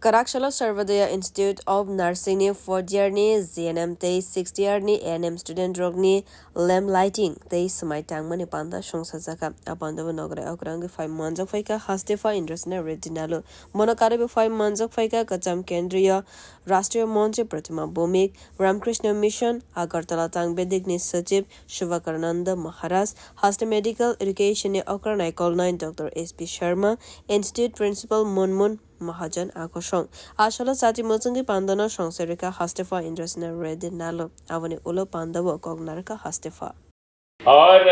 Kwrak Sarvadaya Institute of Nursing ni 4th year ni ZNM te 6th year ni ANM student rog ni lamp lighting te swmai tang mani panda songsa jaka apanda nograi okra phai manjak phai ka hastepha Indrasena reddy nallu monokare phai manjak phai ka kacham kendriya Rashtriya Manchi Pratima Bhumik Ramkrishna Mission Agartala tang bedik ni sachiv Shivakarnanda Maharaj haste medical education ni okra naikol 9 Dr. SP Sharma Institute Principal Munmun Mahajan Akosong Ashala Sati Mutsungi Pandana Songserika hastepha Indrasena reddy nallu avani ulo pandavo kognarka hastepha और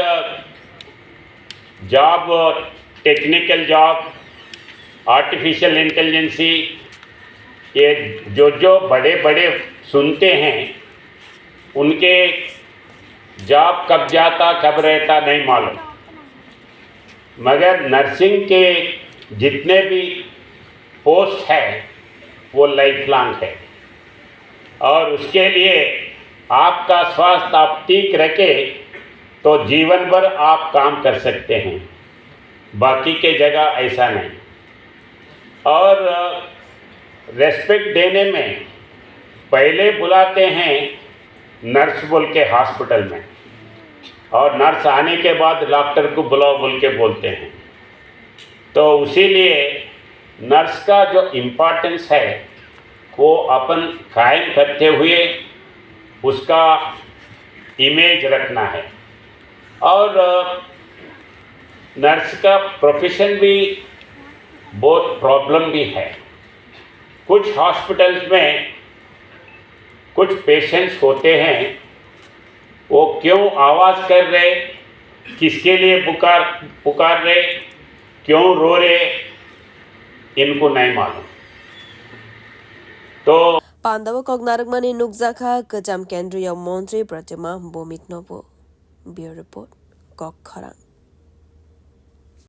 job technical job artificial intelligence ये जो बड़े बड़े सुनते हैं उनके job कब जाता कब रहता नहीं मालूम, मगर नर्सिंग के जितने भी पोस्ट है वो लाइफ लॉन्ग है और उसके लिए आपका स्वास्थ्य आप ठीक रखे तो जीवन भर आप काम कर सकते हैं, बाकी के जगह ऐसा नहीं। और रेस्पेक्ट देने में पहले बुलाते हैं नर्स बोल के हॉस्पिटल में और नर्स आने के बाद डॉक्टर को बुलाओ बोल के बोलते हैं, तो उसीलिए नर्स का जो इम्पोर्टेंस है वो अपन कायम करते हुए उसका इमेज रखना है। और नर्स का प्रोफेशन भी बहुत प्रॉब्लम भी है। कुछ हॉस्पिटल्स में कुछ पेशेंट्स होते हैं वो क्यों आवाज़ कर रहे, किसके लिए पुकार रहे, क्यों रो रहे, इनको नहीं मालूम। तो Pandawa Kognarag Mani Nukzaka Kajam Kendriya Montri Pratima Bomik Nopo Bureau Report Kwrak.